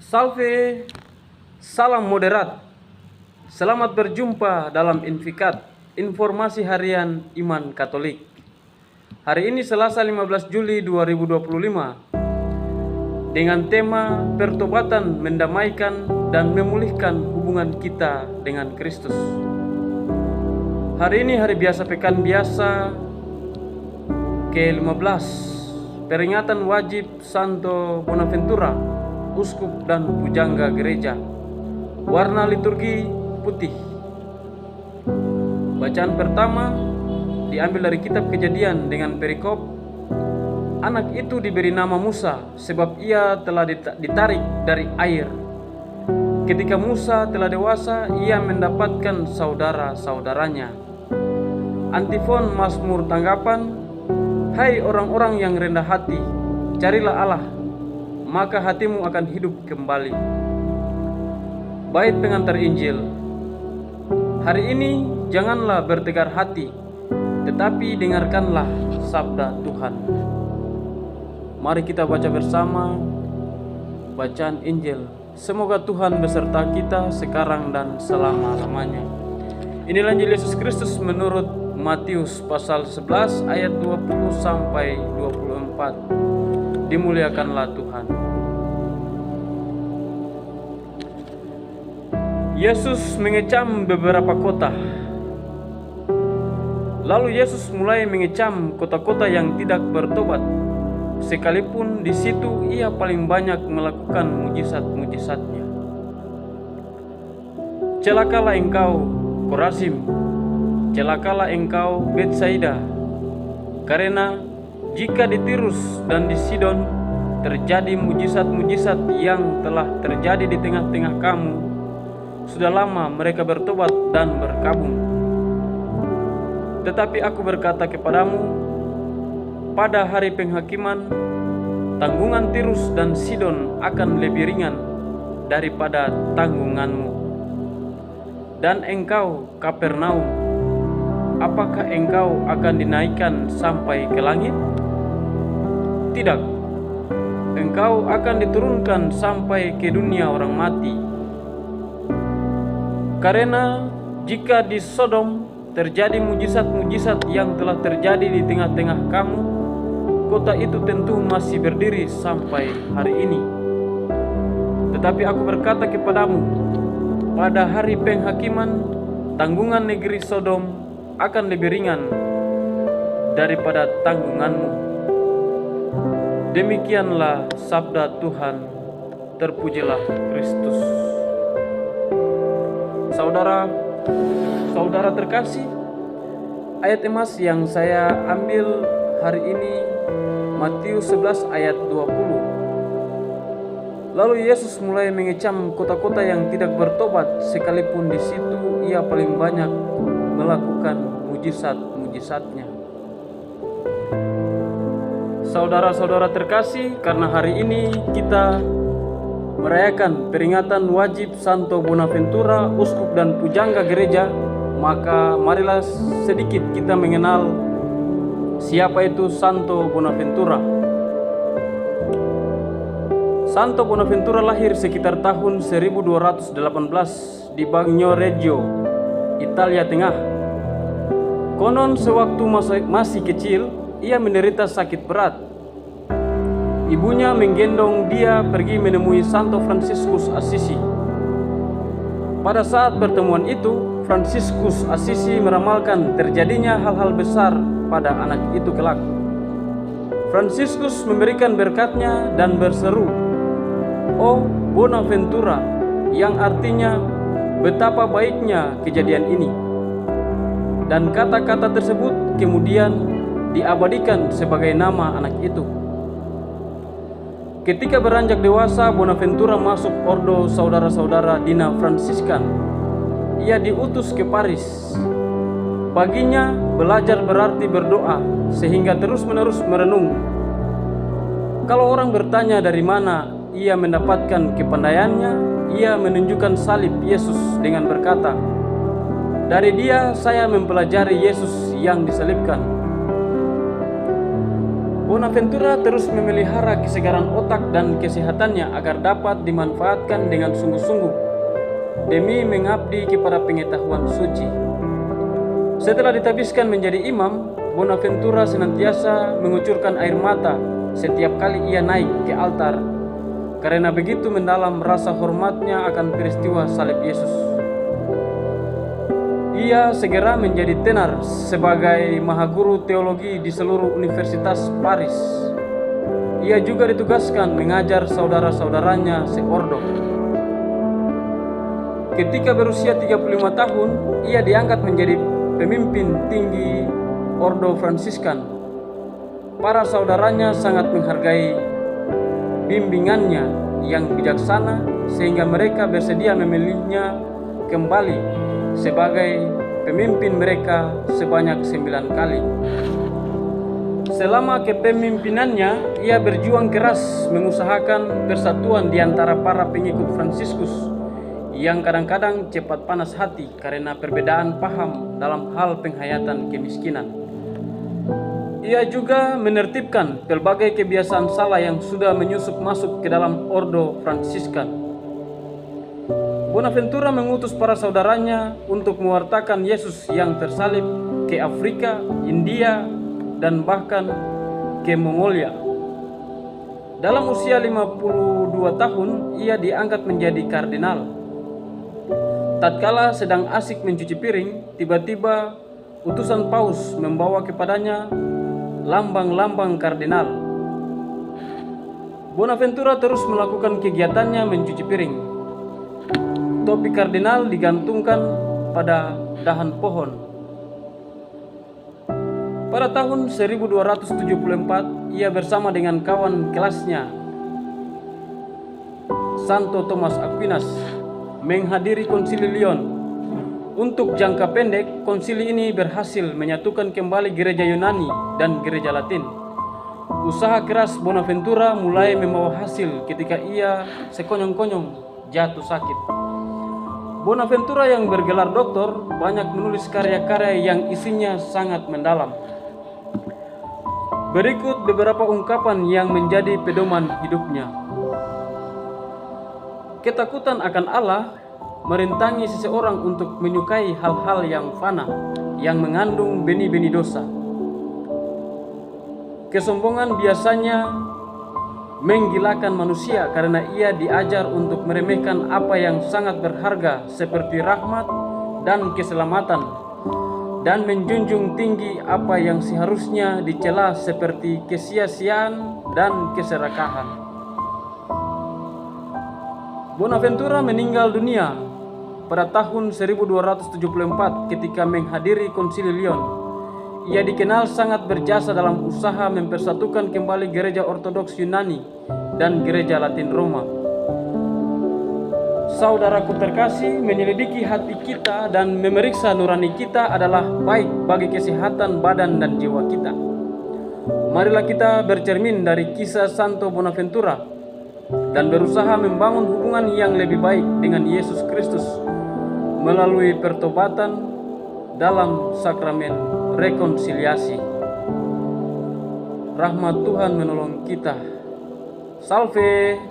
Salve, salam moderat. Selamat berjumpa dalam Infikat, informasi harian Iman Katolik. Hari ini Selasa 15 Juli 2025 dengan tema pertobatan mendamaikan dan memulihkan hubungan kita dengan Kristus. Hari ini hari biasa pekan biasa ke-15, peringatan wajib Santo Bonaventura, uskup dan pujangga gereja. Warna liturgi putih. Bacaan pertama diambil dari kitab Kejadian dengan perikop, anak itu diberi nama Musa sebab ia telah ditarik dari air. Ketika Musa telah dewasa, ia mendapatkan saudara-saudaranya. Antifon Mazmur tanggapan, hai orang-orang yang rendah hati, carilah Allah, maka hatimu akan hidup kembali. Bait pengantar Injil. Hari ini janganlah bertegar hati, tetapi dengarkanlah sabda Tuhan. Mari kita baca bersama bacaan Injil. Semoga Tuhan beserta kita sekarang dan selama-lamanya. Inilah Injil Yesus Kristus menurut Matius pasal 11 ayat 20 sampai 24. Dimuliakanlah Tuhan. Yesus mengecam beberapa kota. Lalu Yesus mulai mengecam kota-kota yang tidak bertobat, sekalipun di situ ia paling banyak melakukan mujizat-mujizatnya. Celakalah engkau, Korazim! Celakalah engkau, Betsaida! Karena jika di Tirus dan di Sidon terjadi mujizat-mujizat yang telah terjadi di tengah-tengah kamu, sudah lama mereka bertobat dan berkabung. Tetapi aku berkata kepadamu, pada hari penghakiman, tanggungan Tirus dan Sidon akan lebih ringan daripada tanggunganmu. Dan engkau, Kapernaum, apakah engkau akan dinaikkan sampai ke langit? Tidak, engkau akan diturunkan sampai ke dunia orang mati. Karena jika di Sodom terjadi mujizat-mujizat yang telah terjadi di tengah-tengah kamu, kota itu tentu masih berdiri sampai hari ini. Tetapi aku berkata kepadamu, pada hari penghakiman, tanggungan negeri Sodom akan lebih ringan daripada tanggunganmu. Demikianlah sabda Tuhan. Terpujilah Kristus. Saudara terkasih, ayat emas yang saya ambil hari ini Matius 11 ayat 20. Lalu Yesus mulai mengecam kota-kota yang tidak bertobat, sekalipun di situ ia paling banyak melakukan mujizat-mujizatnya. Saudara-saudara terkasih, karena hari ini kita merayakan peringatan wajib Santo Bonaventura, uskup dan pujangga gereja, maka marilah sedikit kita mengenal siapa itu Santo Bonaventura. Santo Bonaventura lahir sekitar tahun 1218 di Bagnoregio, Italia Tengah. Konon sewaktu masih kecil, ia menderita sakit berat. Ibunya menggendong dia pergi menemui Santo Fransiskus Assisi. Pada saat pertemuan itu, Fransiskus Assisi meramalkan terjadinya hal-hal besar pada anak itu kelak. Fransiskus memberikan berkatnya dan berseru, "Oh Bonaventura," yang artinya betapa baiknya kejadian ini. Dan kata-kata tersebut kemudian diabadikan sebagai nama anak itu. Ketika beranjak dewasa, Bonaventura masuk ordo saudara-saudara Dina Fransiskan. Ia diutus ke Paris. Baginya, belajar berarti berdoa, sehingga terus-menerus merenung. Kalau orang bertanya dari mana ia mendapatkan kepandaiannya, ia menunjukkan salib Yesus dengan berkata, "Dari dia saya mempelajari Yesus yang disalibkan." Bonaventura terus memelihara kesegaran otak dan kesehatannya agar dapat dimanfaatkan dengan sungguh-sungguh demi mengabdi kepada pengetahuan suci. Setelah ditabiskan menjadi imam, Bonaventura senantiasa mengucurkan air mata setiap kali ia naik ke altar karena begitu mendalam rasa hormatnya akan peristiwa salib Yesus. Ia segera menjadi tenar sebagai mahaguru teologi di seluruh Universitas Paris. Ia juga ditugaskan mengajar saudara-saudaranya seordo. Ketika berusia 35 tahun, ia diangkat menjadi pemimpin tinggi Ordo Fransiskan. Para saudaranya sangat menghargai bimbingannya yang bijaksana sehingga mereka bersedia memilihnya kembali sebagai pemimpin mereka sebanyak 9 kali. Selama kepemimpinannya, ia berjuang keras mengusahakan persatuan di antara para pengikut Fransiskus yang kadang-kadang cepat panas hati karena perbedaan paham dalam hal penghayatan kemiskinan. Ia juga menertibkan berbagai kebiasaan salah yang sudah menyusup masuk ke dalam Ordo Fransiskan. Bonaventura mengutus para saudaranya untuk mewartakan Yesus yang tersalib ke Afrika, India, dan bahkan ke Mongolia. Dalam usia 52 tahun, ia diangkat menjadi kardinal. Tatkala sedang asik mencuci piring, tiba-tiba utusan Paus membawa kepadanya lambang-lambang kardinal. Bonaventura terus melakukan kegiatannya mencuci piring. Topi kardinal digantungkan pada dahan pohon. Pada tahun 1274, ia bersama dengan kawan kelasnya, Santo Thomas Aquinas, menghadiri Konsili Lyon. Untuk jangka pendek, konsili ini berhasil menyatukan kembali gereja Yunani dan gereja Latin. Usaha keras Bonaventura mulai membawa hasil ketika ia sekonyong-konyong jatuh sakit. Bonaventura yang bergelar doktor banyak menulis karya-karya yang isinya sangat mendalam. Berikut beberapa ungkapan yang menjadi pedoman hidupnya. Ketakutan akan Allah merintangi seseorang untuk menyukai hal-hal yang fana, yang mengandung benih-benih dosa. Kesombongan biasanya menggilakan manusia karena ia diajar untuk meremehkan apa yang sangat berharga seperti rahmat dan keselamatan, dan menjunjung tinggi apa yang seharusnya dicela seperti kesia-siaan dan keserakahan. Bonaventura meninggal dunia pada tahun 1274 ketika menghadiri Konsili Lyon. Ia dikenal sangat berjasa dalam usaha mempersatukan kembali gereja Ortodoks Yunani dan gereja Latin Roma. Saudaraku terkasih, menyelidiki hati kita dan memeriksa nurani kita adalah baik bagi kesehatan badan dan jiwa kita. Marilah kita bercermin dari kisah Santo Bonaventura dan berusaha membangun hubungan yang lebih baik dengan Yesus Kristus melalui pertobatan dalam sakramen rekonsiliasi. Rahmat Tuhan menolong kita. Salve.